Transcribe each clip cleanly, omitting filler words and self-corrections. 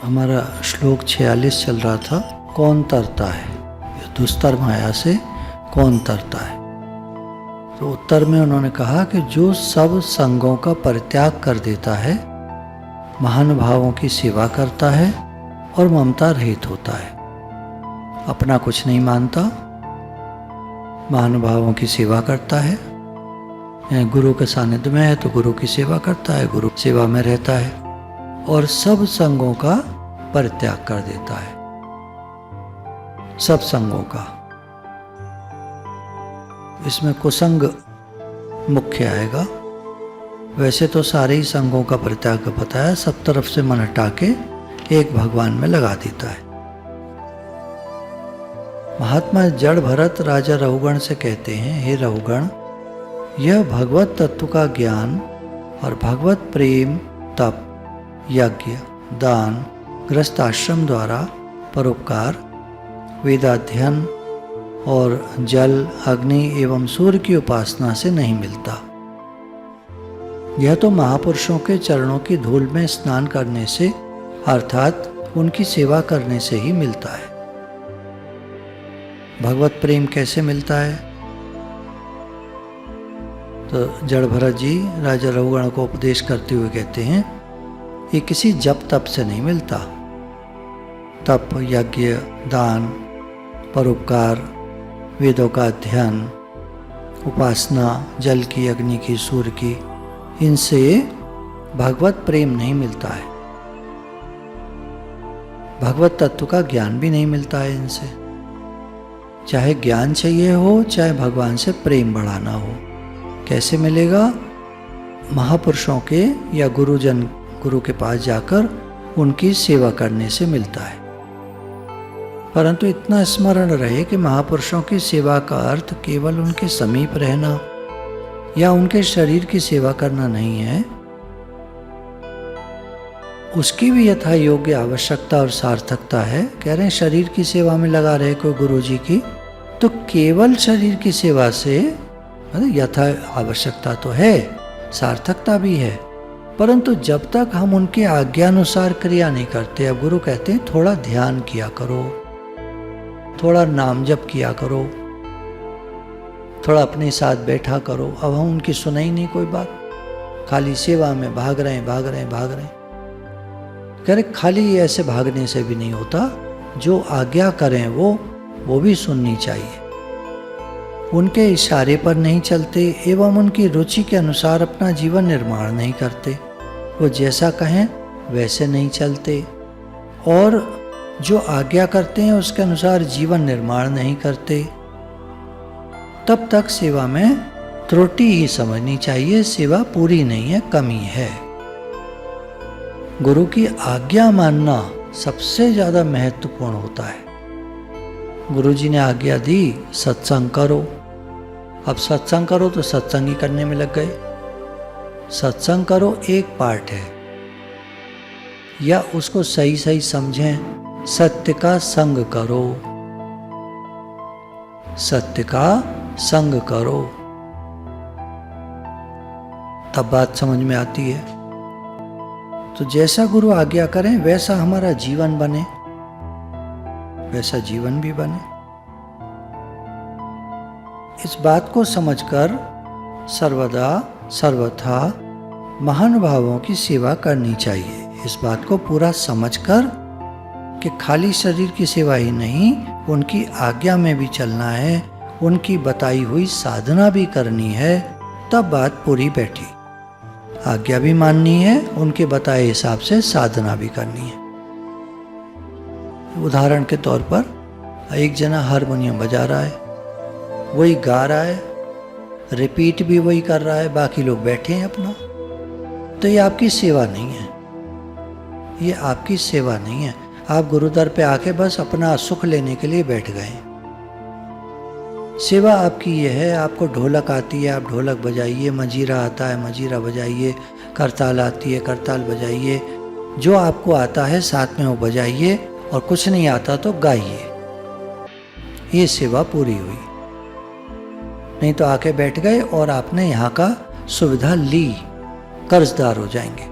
हमारा श्लोक 46 चल रहा था, कौन तरता है, दुस्तर माया से कौन तरता है। तो उत्तर में उन्होंने कहा कि जो सब संगों का परित्याग कर देता है, महानुभावों की सेवा करता है और ममता रहित होता है, अपना कुछ नहीं मानता, महानुभावों की सेवा करता है, गुरु के सानिध्य में है तो गुरु की सेवा करता है, गुरु सेवा में रहता है और सब संगों का परित्याग कर देता है, सब संगों का। इसमें कुसंग मुख्य आएगा। वैसे तो सारे ही संगों का परित्याग बताया, सब तरफ से मन हटा के एक भगवान में लगा देता है। महात्मा जड़ भरत राजा रहुगण से कहते हैं, हे रहुगण, यह भगवत तत्व का ज्ञान और भगवत प्रेम, तप, यज्ञ, दान, गृहस्थाश्रम द्वारा परोपकार, वेदाध्ययन और जल, अग्नि एवं सूर्य की उपासना से नहीं मिलता। यह तो महापुरुषों के चरणों की धूल में स्नान करने से अर्थात उनकी सेवा करने से ही मिलता है। भगवत प्रेम कैसे मिलता है? तो जड़ भरत जी राजा रहुगण को उपदेश करते हुए कहते हैं, ये किसी जप तप से नहीं मिलता। तप, यज्ञ, दान, परोपकार, वेदों का अध्ययन, उपासना, जल की, अग्नि की, सूर्य की, इनसे भगवत प्रेम नहीं मिलता है। भगवत तत्व का ज्ञान भी नहीं मिलता है इनसे। चाहे ज्ञान चाहिए हो, चाहे भगवान से प्रेम बढ़ाना हो, कैसे मिलेगा? महापुरुषों के या गुरुजन, गुरु के पास जाकर उनकी सेवा करने से मिलता है। परंतु इतना स्मरण रहे कि महापुरुषों की सेवा का अर्थ केवल उनके समीप रहना या उनके शरीर की सेवा करना नहीं है, उसकी भी यथा योग्य आवश्यकता और सार्थकता है। कह रहे हैं शरीर की सेवा में लगा रहे कोई गुरु जी की, तो केवल शरीर की सेवा से यथा आवश्यकता तो है, सार्थकता भी है, परंतु जब तक हम उनके आज्ञानुसार क्रिया नहीं करते। अब गुरु कहते हैं थोड़ा ध्यान किया करो, थोड़ा नाम जप किया करो, थोड़ा अपने साथ बैठा करो। अब हम उनकी सुना ही नहीं कोई बात, खाली सेवा में भाग रहे हैं, भाग रहे हैं, भाग रहे हैं। कह रहे खाली ऐसे भागने से भी नहीं होता, जो आज्ञा करें वो भी सुननी चाहिए। उनके इशारे पर नहीं चलते एवं उनकी रुचि के अनुसार अपना जीवन निर्माण नहीं करते, वो जैसा कहें वैसे नहीं चलते और जो आज्ञा करते हैं उसके अनुसार जीवन निर्माण नहीं करते, तब तक सेवा में त्रुटि ही समझनी चाहिए, सेवा पूरी नहीं है, कमी है। गुरु की आज्ञा मानना सबसे ज्यादा महत्वपूर्ण होता है। गुरु जी ने आज्ञा दी सत्संग करो, अब सत्संग करो तो सत्संग ही करने में लग गए। सत्संग करो एक पार्ट है, या उसको सही सही समझें, सत्य का संग करो, सत्य का संग करो, तब बात समझ में आती है। तो जैसा गुरु आज्ञा करें वैसा हमारा जीवन बने, वैसा जीवन भी बने। इस बात को समझकर सर्वदा सर्वथा महानुभावों की सेवा करनी चाहिए। इस बात को पूरा समझकर कि खाली शरीर की सेवा ही नहीं, उनकी आज्ञा में भी चलना है, उनकी बताई हुई साधना भी करनी है, तब बात पूरी बैठी। आज्ञा भी माननी है, उनके बताए हिसाब से साधना भी करनी है। उदाहरण के तौर पर एक जना हारमोनियम बजा रहा है, वही गा रहा है, रिपीट भी वही कर रहा है, बाकी लोग बैठे हैं अपना, तो ये आपकी सेवा नहीं है, ये आपकी सेवा नहीं है। आप गुरुद्वार पे आके बस अपना सुख लेने के लिए बैठ गए। सेवा आपकी ये है, आपको ढोलक आती है आप ढोलक बजाइए, मजीरा आता है मजीरा बजाइए, करताल आती है करताल बजाइए, जो आपको आता है साथ में वो बजाइए, और कुछ नहीं आता तो गाइए। ये सेवा पूरी हुई। नहीं तो आके बैठ गए और आपने यहाँ का सुविधा ली, कर्जदार हो जाएंगे।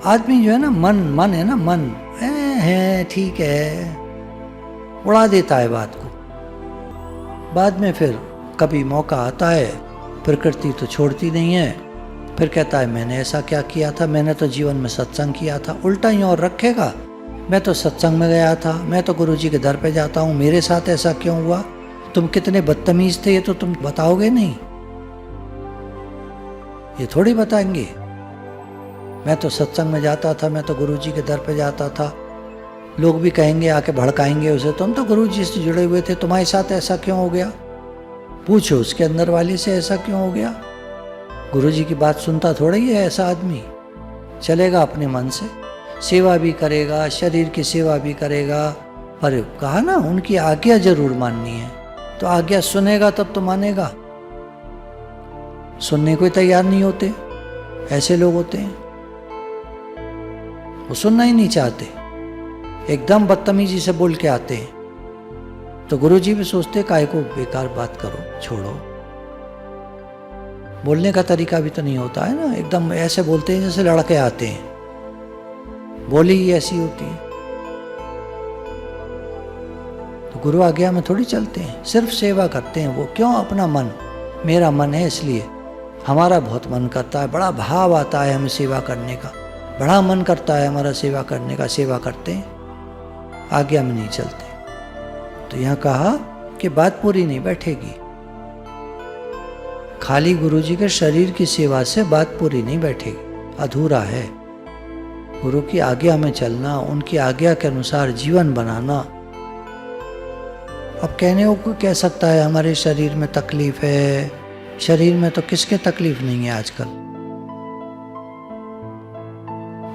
आदमी जो है ना, मन है ना, मन है ठीक है, उड़ा देता है बात को। बाद में फिर कभी मौका आता है, प्रकृति तो छोड़ती नहीं है, फिर कहता है मैंने ऐसा क्या किया था, मैंने तो जीवन में सत्संग किया था। उल्टा ही और रखेगा, मैं तो सत्संग में गया था, मैं तो गुरुजी के दर पे जाता हूँ, मेरे साथ ऐसा क्यों हुआ, तुम कितने बदतमीज थे ये तो तुम बताओगे नहीं, ये थोड़ी बताएंगे। मैं तो सत्संग में जाता था, मैं तो गुरुजी के दर पे जाता था, लोग भी कहेंगे, आके भड़काएंगे उसे, तुम तो गुरुजी से जुड़े हुए थे, तुम्हारे साथ ऐसा क्यों हो गया। पूछो उसके अंदर वाले से ऐसा क्यों हो गया। गुरुजी की बात सुनता थोड़ा ही है ऐसा आदमी, चलेगा अपने मन से, सेवा भी करेगा, शरीर की सेवा भी करेगा, पर कहा ना उनकी आज्ञा जरूर माननी है, तो आज्ञा सुनेगा तब तो मानेगा। सुनने को तैयार नहीं होते, ऐसे लोग होते हैं, वो सुनना ही नहीं चाहते, एकदम बदतमीजी से बोल के आते हैं। तो गुरुजी भी सोचते काहे को बेकार बात करो, छोड़ो। बोलने का तरीका भी तो नहीं होता है ना, एकदम ऐसे बोलते हैं जैसे लड़के आते हैं, बोली ही ऐसी होती है। तो गुरु आज्ञा में थोड़ी चलते हैं, सिर्फ सेवा करते हैं। वो क्यों, अपना मन, मेरा मन है इसलिए, हमारा बहुत मन करता है, बड़ा भाव आता है हमें सेवा करने का, बड़ा मन करता है हमारा सेवा करने का, सेवा करते हैं, आज्ञा में नहीं चलते। तो यहाँ कहा कि बात पूरी नहीं बैठेगी, खाली गुरुजी के शरीर की सेवा से बात पूरी नहीं बैठेगी, अधूरा है। गुरु की आज्ञा में चलना, उनकी आज्ञा के अनुसार जीवन बनाना। अब कहने को कह सकता है हमारे शरीर में तकलीफ है, शरीर में तो किसके तकलीफ नहीं है आजकल,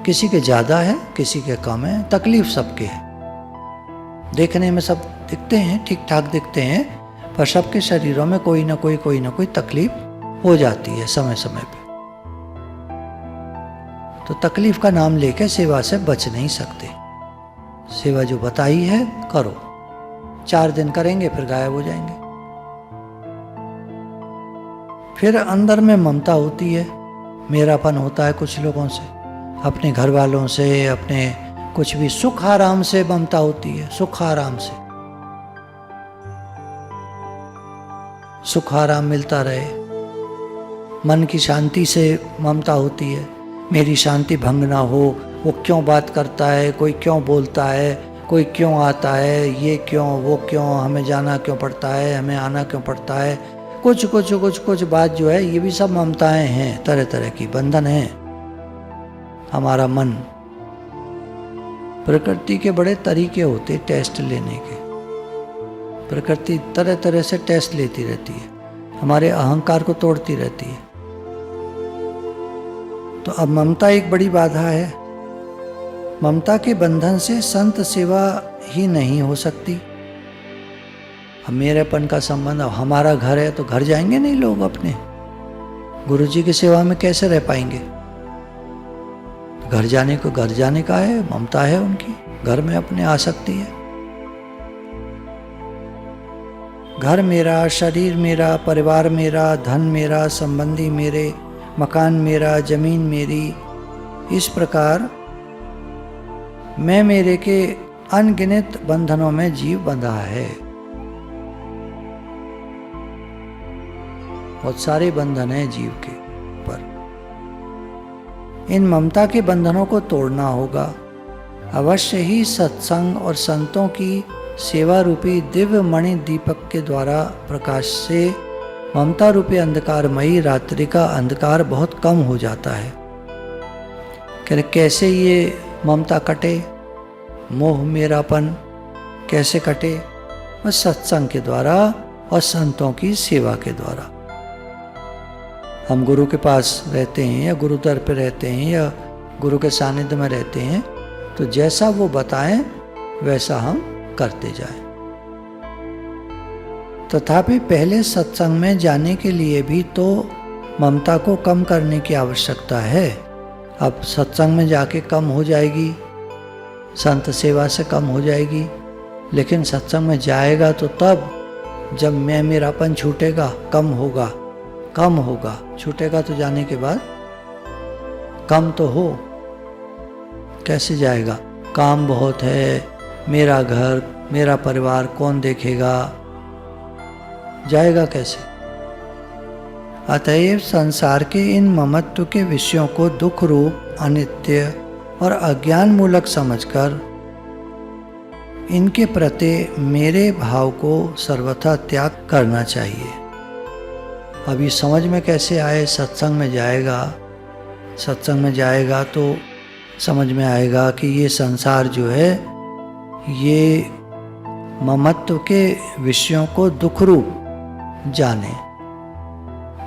किसी के ज्यादा है किसी के कम है, तकलीफ सबके है। देखने में सब दिखते हैं, ठीक ठाक दिखते हैं, पर सबके शरीरों में कोई ना कोई तकलीफ हो जाती है समय समय पे। तो तकलीफ का नाम लेके सेवा से बच नहीं सकते। सेवा जो बताई है करो, 4 दिन करेंगे फिर गायब हो जाएंगे। फिर अंदर में ममता होती है, मेरापन होता है कुछ लोगों से, अपने घर वालों से, अपने कुछ भी सुख आराम से ममता होती है, सुख आराम से, सुख आराम मिलता रहे, मन की शांति से ममता होती है, मेरी शांति भंग ना हो, वो क्यों बात करता है, कोई क्यों बोलता है, कोई क्यों आता है, ये क्यों वो क्यों, हमें जाना क्यों पड़ता है, हमें आना क्यों पड़ता है, कुछ बात जो है, ये भी सब ममताएं हैं, तरह तरह की बंधन है। हमारा मन, प्रकृति के बड़े तरीके होते टेस्ट लेने के, प्रकृति तरह तरह से टेस्ट लेती रहती है, हमारे अहंकार को तोड़ती रहती है। तो अब ममता एक बड़ी बाधा है, ममता के बंधन से संत सेवा ही नहीं हो सकती। अब मेरेपन का संबंध, अब हमारा घर है तो घर जाएंगे नहीं लोग अपने, गुरुजी की सेवा में कैसे रह पाएंगे। घर जाने का है, ममता है उनकी, घर में अपने आसक्ति है। घर मेरा, शरीर मेरा, परिवार मेरा, धन मेरा, संबंधी मेरे, मकान मेरा, जमीन मेरी, इस प्रकार मैं मेरे के अनगिनत बंधनों में जीव बंधा है। बहुत सारे बंधन हैं जीव के ऊपर, इन ममता के बंधनों को तोड़ना होगा। अवश्य ही सत्संग और संतों की सेवा रूपी दिव्य मणि दीपक के द्वारा प्रकाश से ममता रूपी अंधकारमयी रात्रि का अंधकार बहुत कम हो जाता है। कैसे ये ममता कटे, मोह मेरापन कैसे कटे, बस सत्संग के द्वारा और संतों की सेवा के द्वारा। हम गुरु के पास रहते हैं या गुरु दर पे रहते हैं या गुरु के सानिध्य में रहते हैं, तो जैसा वो बताएं वैसा हम करते जाएं। तथापि पहले सत्संग में जाने के लिए भी तो ममता को कम करने की आवश्यकता है। अब सत्संग में जाके कम हो जाएगी, संत सेवा से कम हो जाएगी, लेकिन सत्संग में जाएगा तो तब जब मैं मेरापन छूटेगा, कम होगा, छूटेगा तो जाने के बाद कम तो हो, कैसे जाएगा? काम बहुत है, मेरा घर, मेरा परिवार कौन देखेगा, जाएगा कैसे? अतएव संसार के इन ममत्व के विषयों को दुख रूप, अनित्य और अज्ञान मूलक समझकर इनके प्रति मेरे भाव को सर्वथा त्याग करना चाहिए। अब ये समझ में कैसे आए? सत्संग में जाएगा, सत्संग में जाएगा तो समझ में आएगा कि ये संसार जो है ये ममत्व के विषयों को दुख रूप जाने।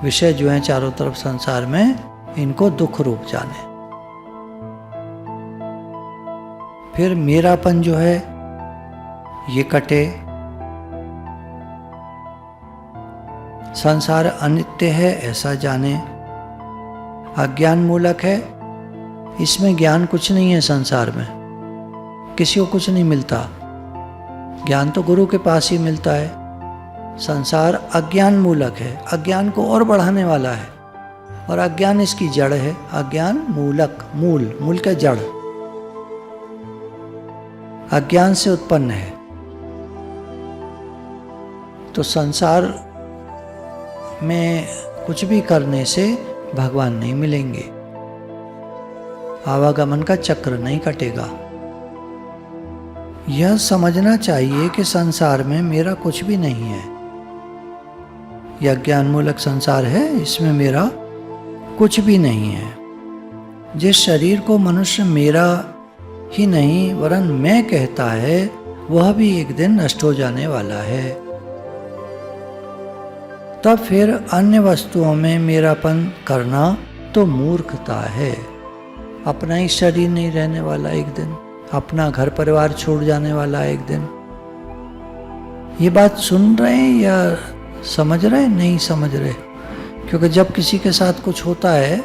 विषय जो हैं चारों तरफ संसार में, इनको दुख रूप जाने। फिर मेरापन जो है ये कटे। संसार अनित्य है ऐसा जाने। अज्ञान मूलक है, इसमें ज्ञान कुछ नहीं है। संसार में किसी को कुछ नहीं मिलता, ज्ञान तो गुरु के पास ही मिलता है। संसार अज्ञान मूलक है, अज्ञान को और बढ़ाने वाला है, और अज्ञान इसकी जड़ है। अज्ञान मूलक, मूल का जड़ अज्ञान से उत्पन्न है। तो संसार में कुछ भी करने से भगवान नहीं मिलेंगे, आवागमन का चक्र नहीं कटेगा। यह समझना चाहिए कि संसार में मेरा कुछ भी नहीं है। यह ज्ञान मूलक संसार है, इसमें मेरा कुछ भी नहीं है। जिस शरीर को मनुष्य मेरा ही नहीं वरन मैं कहता है, वह भी एक दिन नष्ट हो जाने वाला है। तब फिर अन्य वस्तुओं में मेरापन करना तो मूर्खता है। अपना ही शरीर नहीं रहने वाला एक दिन, अपना घर परिवार छोड़ जाने वाला एक दिन। ये बात सुन रहे हैं या समझ रहे? नहीं समझ रहे, क्योंकि जब किसी के साथ कुछ होता है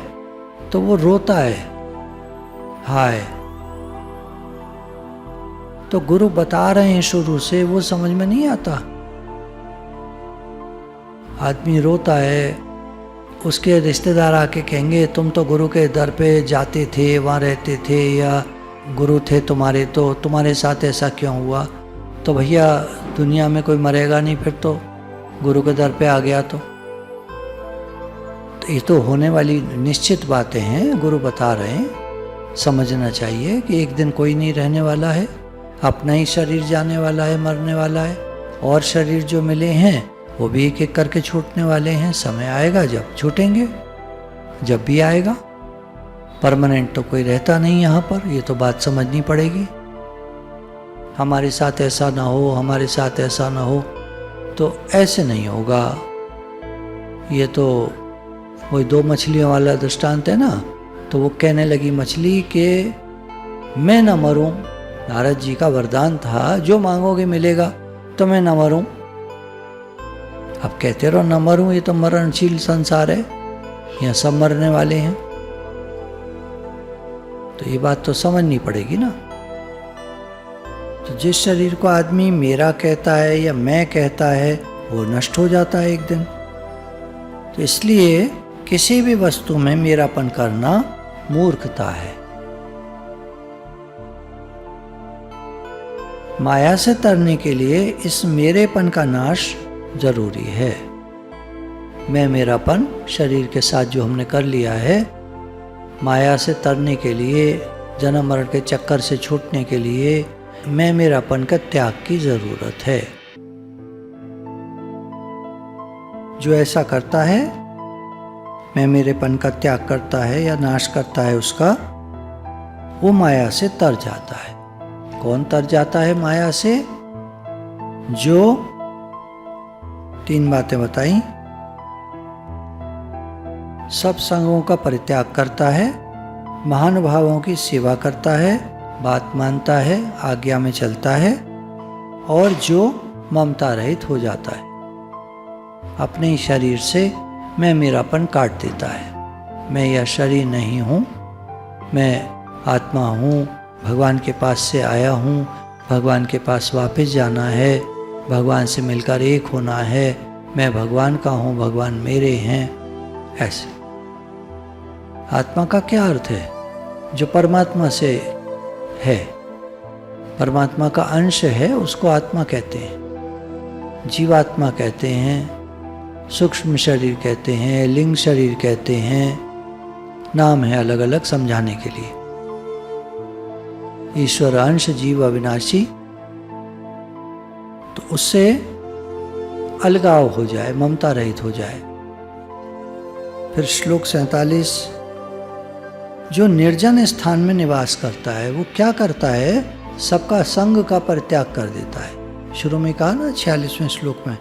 तो वो रोता है, हाय। तो गुरु बता रहे हैं शुरू से, वो समझ में नहीं आता। आदमी रोता है, उसके रिश्तेदार आके कहेंगे तुम तो गुरु के दर पे जाते थे, वहाँ रहते थे, या गुरु थे तुम्हारे, तो तुम्हारे साथ ऐसा क्यों हुआ? तो भैया दुनिया में कोई मरेगा नहीं फिर तो गुरु के दर पे आ गया तो ये तो होने वाली निश्चित बातें हैं। गुरु बता रहे हैं, समझना चाहिए कि एक दिन कोई नहीं रहने वाला है, अपना ही शरीर जाने वाला है, मरने वाला है, और शरीर जो मिले हैं वो भी एक एक करके छूटने वाले हैं। समय आएगा जब छूटेंगे, जब भी आएगा। परमानेंट तो कोई रहता नहीं यहाँ पर, ये तो बात समझनी पड़ेगी। हमारे साथ ऐसा ना हो, हमारे साथ ऐसा ना हो, तो ऐसे नहीं होगा। ये तो वही 2 मछलियों वाला दृष्टांत है ना। तो वो कहने लगी मछली के मैं न मरूं। नारद जी का वरदान था, जो मांगोगे मिलेगा, तो मैं न मरूं। अब कहते रहो न मरूं, ये तो मरणशील संसार है, यहाँ सब मरने वाले हैं। तो ये बात तो समझनी पड़ेगी ना। तो जिस शरीर को आदमी मेरा कहता है या मैं कहता है, वो नष्ट हो जाता है एक दिन। तो इसलिए किसी भी वस्तु में मेरापन करना मूर्खता है। माया से तरने के लिए इस मेरेपन का नाश जरूरी है। मैं मेरापन शरीर के साथ जो हमने कर लिया है, माया से तरने के लिए, जन्म मरण के चक्कर से छूटने के लिए मैं मेरापन का त्याग की जरूरत है। जो ऐसा करता है, मैं मेरेपन का त्याग करता है या नाश करता है उसका, वो माया से तर जाता है। कौन तर जाता है माया से? जो 3 बातें बताई। सब संगों का परित्याग करता है, महानुभावों की सेवा करता है, बात मानता है, आज्ञा में चलता है, और जो ममता रहित हो जाता है। अपने ही शरीर से मैं मेरापन काट देता है। मैं यह शरीर नहीं हूँ, मैं आत्मा हूँ, भगवान के पास से आया हूँ, भगवान के पास वापस जाना है, भगवान से मिलकर एक होना है, मैं भगवान का हूँ, भगवान मेरे हैं। ऐसे आत्मा का क्या अर्थ है? जो परमात्मा से है, परमात्मा का अंश है, उसको आत्मा कहते हैं, जीवात्मा कहते हैं, सूक्ष्म शरीर कहते हैं, लिंग शरीर कहते हैं, नाम है अलग अलग समझाने के लिए। ईश्वर अंश जीव अविनाशी, तो उससे अलगाव हो जाए, ममता रहित हो जाए। फिर श्लोक 47, जो निर्जन स्थान में निवास करता है वो क्या करता है? सबका संग का परित्याग कर देता है। शुरू में कहा ना 46वें श्लोक में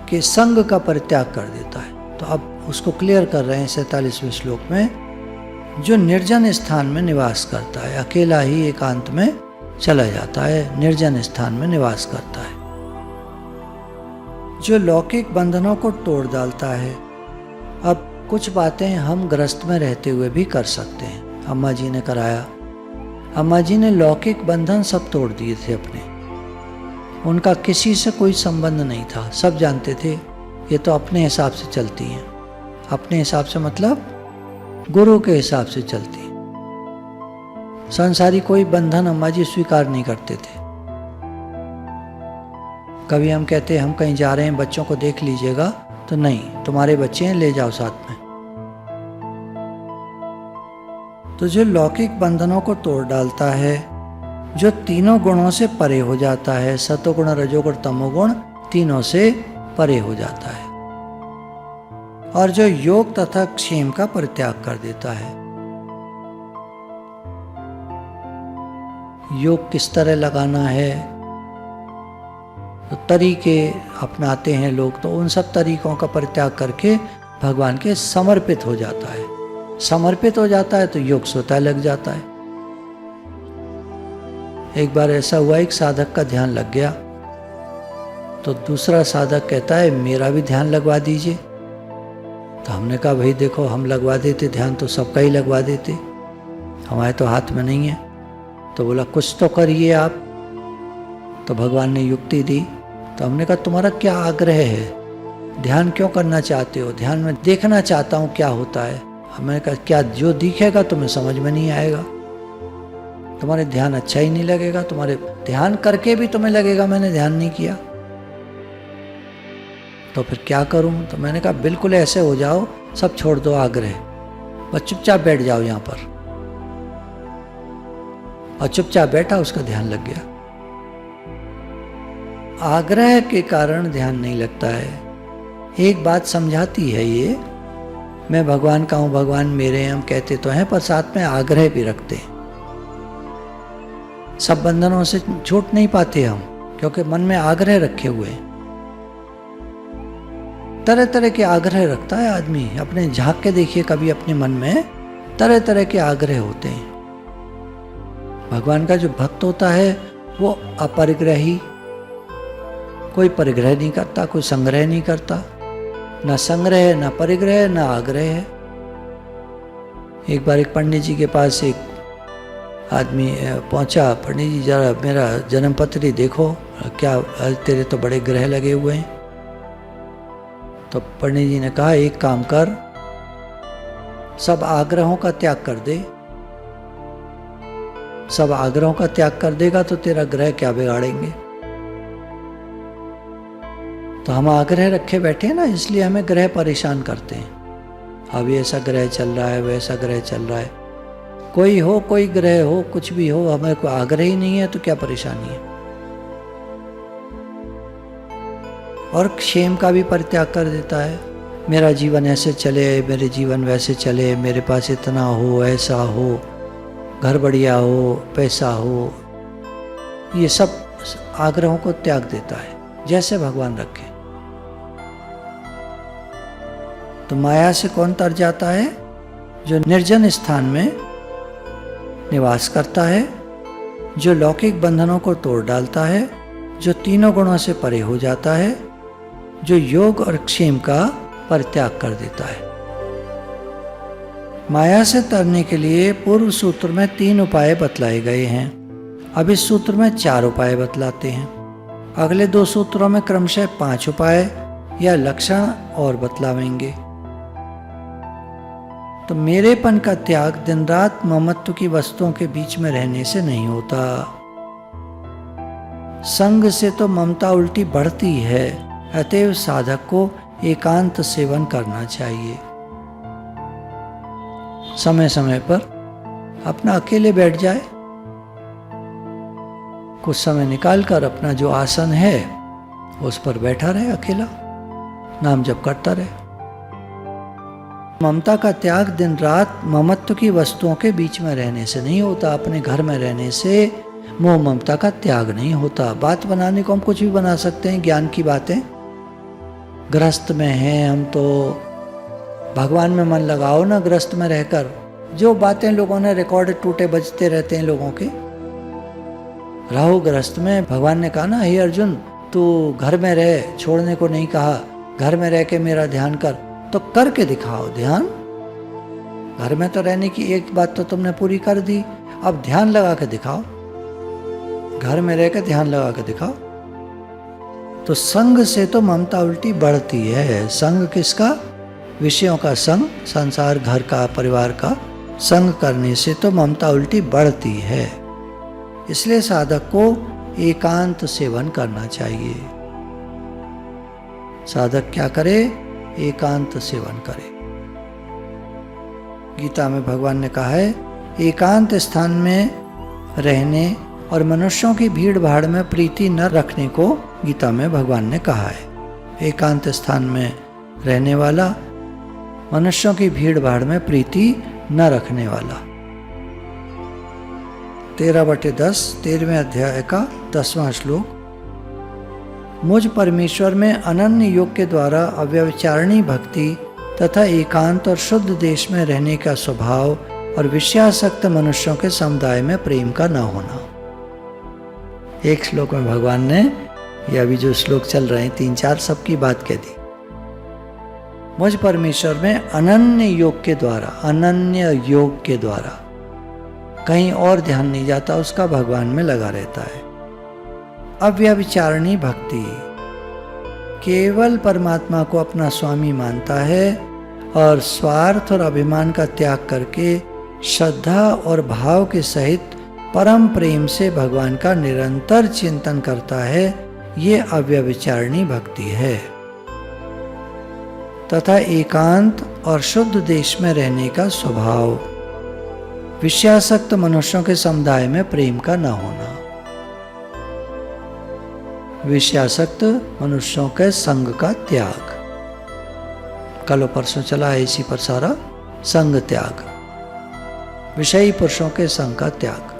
कि संग का परित्याग कर देता है, तो अब उसको क्लियर कर रहे हैं 47वें श्लोक में। जो निर्जन स्थान में निवास करता है, अकेला ही एकांत में चला जाता है, निर्जन स्थान में निवास करता है। जो लौकिक बंधनों को तोड़ डालता है। अब कुछ बातें हम गृहस्थ में रहते हुए भी कर सकते हैं। अम्मा जी ने कराया, अम्मा जी ने लौकिक बंधन सब तोड़ दिए थे अपने, उनका किसी से कोई संबंध नहीं था, सब जानते थे ये तो अपने हिसाब से चलती हैं। अपने हिसाब से मतलब गुरु के हिसाब से चलती हैं। संसारी कोई बंधन अम्मा जी स्वीकार नहीं करते थे। कभी हम कहते हम कहीं जा रहे हैं, बच्चों को देख लीजिएगा, तो नहीं, तुम्हारे बच्चे हैं, ले जाओ साथ में। तो जो लौकिक बंधनों को तोड़ डालता है, जो तीनों गुणों से परे हो जाता है, सतोगुण रजोगुण तमोगुण तीनों से परे हो जाता है, और जो योग तथा क्षेम का परित्याग कर देता है। योग किस तरह लगाना है, तो तरीके अपनाते हैं लोग, तो उन सब तरीकों का परित्याग करके भगवान के समर्पित हो जाता है। समर्पित हो जाता है तो योग स्वतः लग जाता है। एक बार ऐसा हुआ, एक साधक का ध्यान लग गया, तो दूसरा साधक कहता है मेरा भी ध्यान लगवा दीजिए। तो हमने कहा भाई देखो, हम लगवा देते ध्यान तो सबका ही लगवा देते, हमारे तो हाथ में नहीं है। तो बोला कुछ तो करिए आप। तो भगवान ने युक्ति दी। तो हमने कहा तुम्हारा क्या आग्रह है, ध्यान क्यों करना चाहते हो? ध्यान में देखना चाहता हूँ क्या होता है। हमने कहा क्या जो दिखेगा तुम्हें समझ में नहीं आएगा, तुम्हारे ध्यान अच्छा ही नहीं लगेगा, तुम्हारे ध्यान करके भी तुम्हें लगेगा मैंने ध्यान नहीं किया, तो फिर क्या करूं? तो मैंने कहा बिल्कुल ऐसे हो जाओ, सब छोड़ दो आग्रह, बस चुपचाप बैठ जाओ यहाँ पर। और चुपचाप बैठा, उसका ध्यान लग गया। आग्रह के कारण ध्यान नहीं लगता है। एक बात समझाती है ये, मैं भगवान का हूं, भगवान मेरे हैं, हम कहते तो हैं, पर साथ में आग्रह भी रखते हैं। सब बंधनों से छूट नहीं पाते हम, क्योंकि मन में आग्रह रखे हुए हैं। तरह तरह के आग्रह रखता है आदमी, अपने झांक के देखिए कभी अपने मन में तरह तरह के आग्रह होते हैं। भगवान का जो भक्त होता है वो अपरिग्रही, कोई परिग्रह नहीं करता, कोई संग्रह नहीं करता, ना संग्रह ना परिग्रह ना आग्रह है। एक बार एक पंडित जी के पास एक आदमी पहुंचा, पंडित जी जरा मेरा जन्म पत्री देखो, क्या तेरे तो बड़े ग्रह लगे हुए हैं। तो पंडित जी ने कहा एक काम कर, सब आग्रहों का त्याग कर दे, सब आग्रहों का त्याग कर देगा तो तेरा ग्रह क्या बिगाड़ेंगे। तो हम आग्रह रखे बैठे हैं ना, इसलिए हमें ग्रह परेशान करते हैं। अभी ऐसा ग्रह चल रहा है, वैसा ग्रह चल रहा है, कोई हो कोई ग्रह हो कुछ भी हो, हमें कोई आग्रह ही नहीं है तो क्या परेशानी है। और क्षेम का भी परित्याग कर देता है, मेरा जीवन ऐसे चले, मेरे जीवन वैसे चले, मेरे पास इतना हो, ऐसा हो, घर बढ़िया हो, पैसा हो, ये सब आग्रहों को त्याग देता है, जैसे भगवान रखे। तो माया से कौन तर जाता है? जो निर्जन स्थान में निवास करता है, जो लौकिक बंधनों को तोड़ डालता है, जो तीनों गुणों से परे हो जाता है, जो योग और क्षेम का परित्याग कर देता है। माया से तरने के लिए पूर्व सूत्र में 3 उपाय बतलाए गए हैं। अब इस सूत्र में 4 उपाय बतलाते हैं। अगले 2 सूत्रों में क्रमशः 5 उपाय या लक्षण और बतलावेंगे। तो मेरेपन का त्याग दिन रात ममत्व की वस्तुओं के बीच में रहने से नहीं होता। संग से तो ममता उल्टी बढ़ती है, अतएव साधक को एकांत सेवन करना चाहिए। समय समय पर अपना अकेले बैठ जाए, कुछ समय निकालकर अपना जो आसन है उस पर बैठा रहे, अकेला नाम जप करता रहे। ममता का त्याग दिन रात ममत्व की वस्तुओं के बीच में रहने से नहीं होता। अपने घर में रहने से मोह ममता का त्याग नहीं होता। बात बनाने को हम कुछ भी बना सकते हैं, ज्ञान की बातें। गृहस्थ में हैं हम तो भगवान में मन लगाओ ना, गृहस्थ में रहकर जो बातें लोगों ने रिकॉर्ड टूटे बजते रहते हैं लोगों के। रहो गृहस्थ में, भगवान ने कहा ना, हे अर्जुन तू घर में रह, छोड़ने को नहीं कहा, घर में रह के मेरा ध्यान कर, तो करके दिखाओ ध्यान। घर में तो रहने की एक बात तो तुमने पूरी कर दी, अब ध्यान लगा के दिखाओ, घर में रह के ध्यान लगा के दिखाओ। तो संग से तो ममता उल्टी बढ़ती है। संग किसका? विषयों का संग, संसार, घर का, परिवार का संग करने से तो ममता उल्टी बढ़ती है। इसलिए साधक को एकांत सेवन करना चाहिए। साधक क्या करे? एकांत सेवन करे। गीता में भगवान ने कहा है, एकांत स्थान में रहने और मनुष्यों की भीड़ भाड़ में प्रीति न रखने को गीता में भगवान ने कहा है। एकांत स्थान में रहने वाला, मनुष्यों की भीड़ भाड़ में प्रीति न रखने वाला। 13/10 13वें अध्याय का 10वां श्लोक। मुझ परमेश्वर में अनन्य योग के द्वारा अव्यभिचारिणी भक्ति तथा एकांत और शुद्ध देश में रहने का स्वभाव और विषयासक्त मनुष्यों के समुदाय में प्रेम का न होना। एक श्लोक में भगवान ने, ये अभी जो श्लोक चल रहे हैं 3-4, सबकी बात कह दी। मुझ परमेश्वर में अनन्य योग के द्वारा, अनन्य योग के द्वारा कहीं और ध्यान नहीं जाता, उसका भगवान में लगा रहता है। अव्यभिचारिणी भक्ति, केवल परमात्मा को अपना स्वामी मानता है और स्वार्थ और अभिमान का त्याग करके श्रद्धा और भाव के सहित परम प्रेम से भगवान का निरंतर चिंतन करता है, ये अव्यभिचारिणी भक्ति है। तथा एकांत और शुद्ध देश में रहने का स्वभाव, विषयासक्त मनुष्यों के समुदाय में प्रेम का न होना। विषयासक्त मनुष्यों के संग का त्याग, कल परसों चला है इसी पर सारा, संग त्याग, विषयी पुरुषों के संग का त्याग।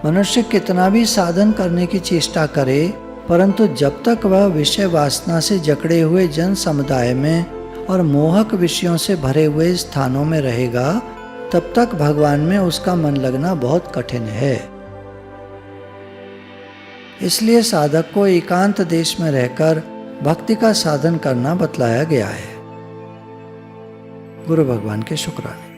मनुष्य कितना भी साधन करने की चेष्टा करे, परंतु जब तक वह विषय वासना से जकड़े हुए जन समुदाय में और मोहक विषयों से भरे हुए स्थानों में रहेगा, तब तक भगवान में उसका मन लगना बहुत कठिन है। इसलिए साधक को एकांत देश में रहकर भक्ति का साधन करना बतलाया गया है। गुरु भगवान के शुक्राने।